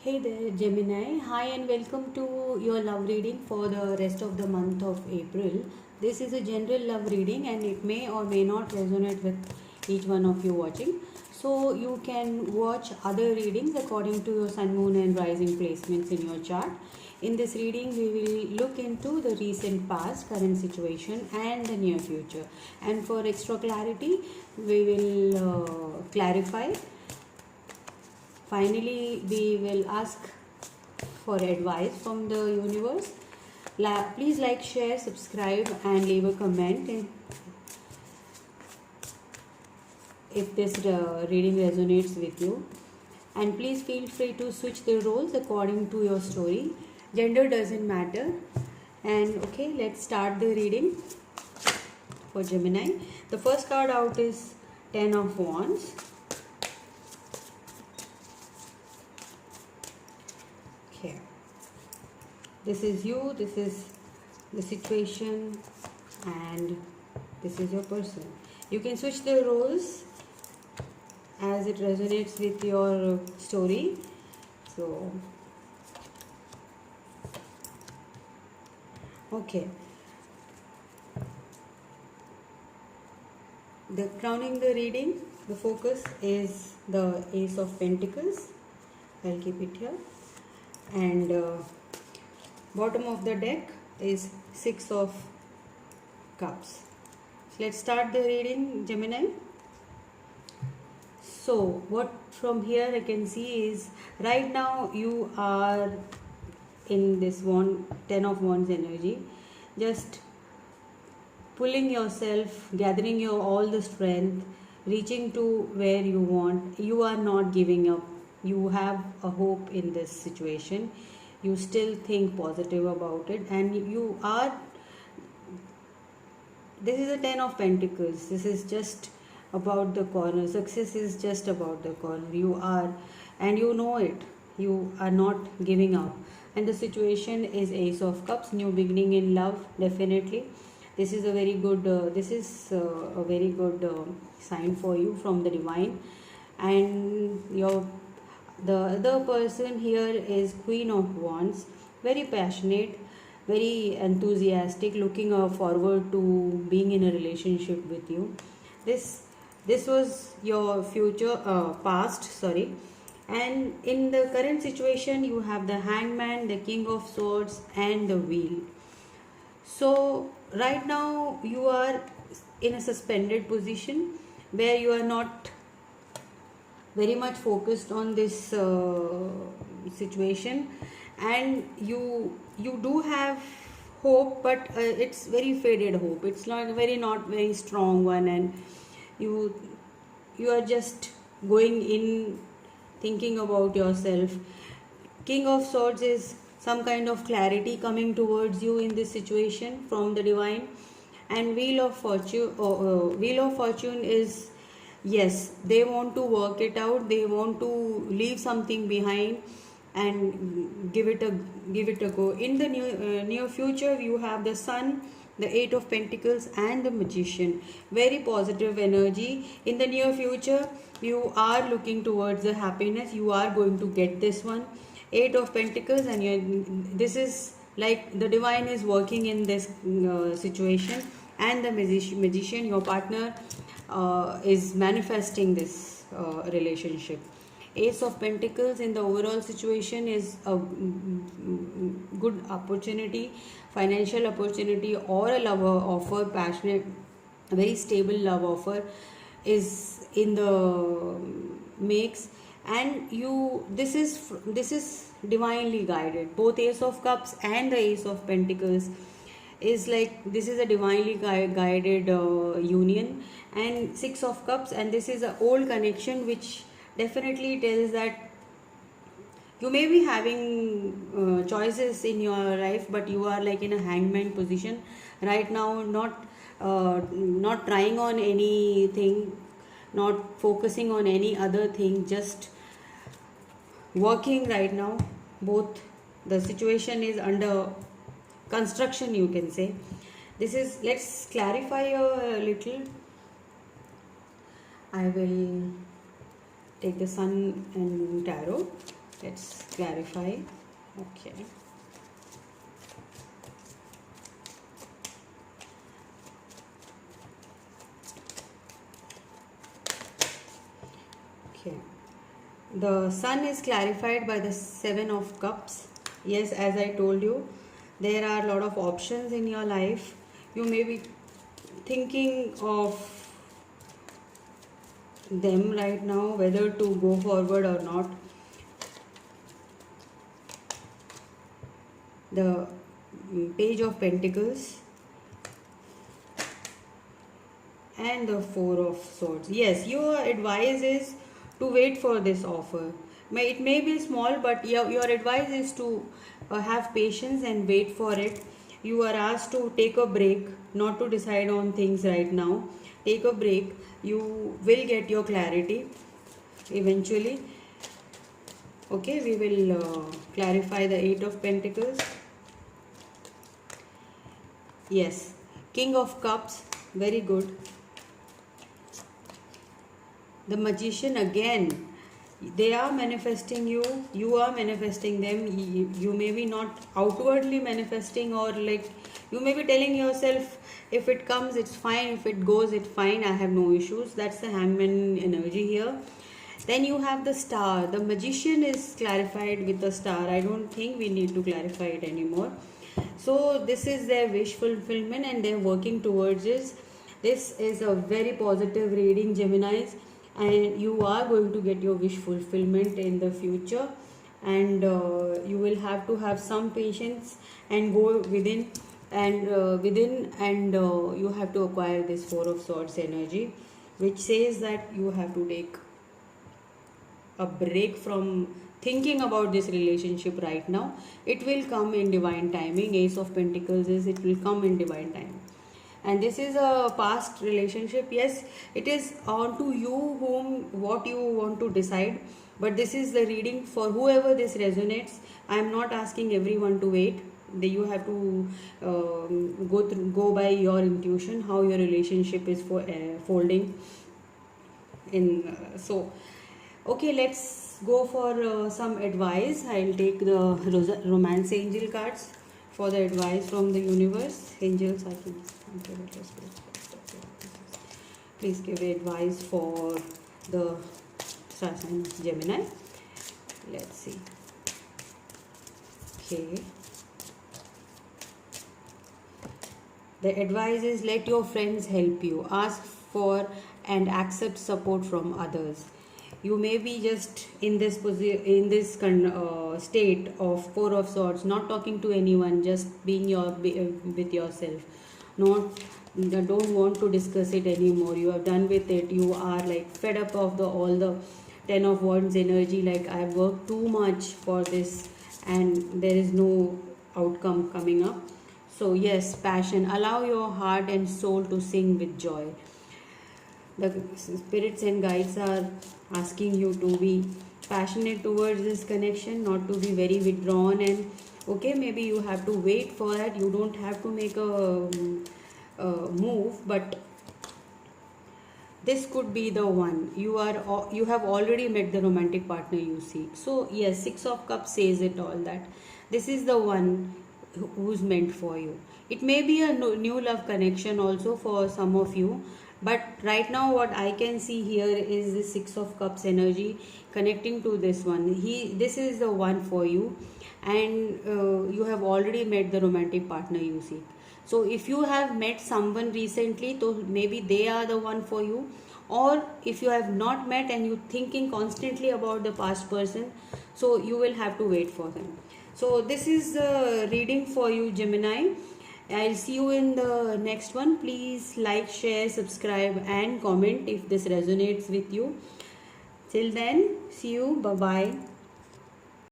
Hey there, Gemini. Hi, and welcome to your love reading for the rest of the month of April. This is a general love reading and it may or may not resonate with each one of you watching. So, you can watch other readings according to your sun, moon, and rising placements in your chart. In this reading, we will look into the recent past, current situation, and the near future. And for extra clarity, we will clarify. Finally, we will ask for advice from the universe. Please like, share, subscribe, and leave a comment if this reading resonates with you. And please feel free to switch the roles according to your story. Gender doesn't matter. And okay, let's start the reading for Gemini. The first card out is Ten of Wands. Okay. This is you, this is the situation, and this is your person. You can switch the roles as it resonates with your story. So, okay. The crowning the reading, the focus is the Ace of Pentacles. I'll keep it here. And bottom of the deck is Six of Cups. So let's start the reading, Gemini. So what from here I can see is right now you are in this Ten of Wands energy, just pulling yourself, gathering your all the strength, reaching to where you want. You are not giving up. You have a hope in this situation. You still think positive about it, and you are. This is a Ten of Pentacles. This is just about the corner. Success is just about the corner. You are, and you know it. You are not giving up. And the situation is Ace of Cups. New beginning in love, definitely. This is a very good. A very good sign for you from the divine, and the other person here is Queen of Wands, very passionate, very enthusiastic, looking forward to being in a relationship with you. This was your future past, sorry. And in the current situation you have the Hangman, the King of Swords, and the Wheel. So right now you are in a suspended position where you are not very much focused on this situation, and you do have hope, but it's very faded hope. It's not very strong one, and you are just going in thinking about yourself. King of Swords is some kind of clarity coming towards you in this situation from the divine, and Wheel of Fortune is, yes, they want to work it out. They want to leave something behind and give it a go. In the near future you have the Sun, the Eight of Pentacles, and the Magician. Very positive energy. In the near future you are looking towards the happiness. You are going to get this one, Eight of Pentacles, and this is like the divine is working in this situation. And the magician, your partner is manifesting this relationship. Ace of Pentacles in the overall situation is a good opportunity, financial opportunity, or a love offer, passionate, very stable love offer is in the makes. And this is divinely guided. Both Ace of Cups and the Ace of Pentacles is like, this is a divinely guided union. And Six of Cups, and this is an old connection which definitely tells that you may be having choices in your life, but you are like in a hangman position right now, not trying on anything, not focusing on any other thing, just working right now. Both the situation is under construction, you can say. This is, let's clarify a little. I will take the Sun and Tarot. Let's clarify. Okay. Okay. The sun is clarified by the Seven of Cups. Yes, as I told you, there are a lot of options in your life. You may be thinking of them right now, whether to go forward or not. The Page of Pentacles and the Four of Swords. Yes, your advice is to wait for this offer. It may be small, but your advice is to have patience and wait for it. You are asked to take a break, not to decide on things right now. Take a break. You will get your clarity eventually. Okay, we will clarify the Eight of Pentacles. Yes, King of Cups, very good. The Magician again. They are manifesting you, you are manifesting them. You may be not outwardly manifesting, or like you may be telling yourself, if it comes it's fine, if it goes it's fine, I have no issues. That's the Hangman energy here. Then you have the Star. The Magician is clarified with the Star. I don't think we need to clarify it anymore. So this is their wish fulfillment and they're working towards this. This is a very positive reading, Geminis, and you are going to get your wish fulfillment in the future. And you will have to have some patience and go within and you have to acquire this Four of Swords energy, which says that you have to take a break from thinking about this relationship right now. It will come in divine timing. Ace of Pentacles is it will come in divine time. And this is a past relationship. Yes, it is on to you what you want to decide, but this is the reading for whoever this resonates. I am not asking everyone to wait. You have to go by your intuition, how your relationship is folding in. So okay, let's go for some advice. I'll take the romance angel cards for the advice from the universe. Angels, I can please give advice for the star sign Gemini. Let's see. Okay. The advice is, let your friends help you. Ask for and accept support from others. You may be just in this state of Four of Swords, not talking to anyone, just being with yourself. Don't want to discuss it anymore. You are done with it. You are like fed up of all the Ten of Wands energy. Like, I've worked too much for this, and there is no outcome coming up. So yes, passion. Allow your heart and soul to sing with joy. The spirits and guides are asking you to be passionate towards this connection, not to be very withdrawn. And okay, maybe you have to wait for that. You don't have to make a move, but this could be the one. You have already met the romantic partner you seek. So yes, Six of Cups says it all, that this is the one who's meant for you. It may be a new love connection also for some of you, but right now what I can see here is the Six of Cups energy connecting to this one. This is the one for you, and you have already met the romantic partner you seek. So if you have met someone recently, so maybe they are the one for you. Or if you have not met and you're thinking constantly about the past person, so you will have to wait for them. So this is the reading for you, Gemini. I'll see you in the next one. Please like, share, subscribe and comment if this resonates with you. Till then, see you. Bye-bye.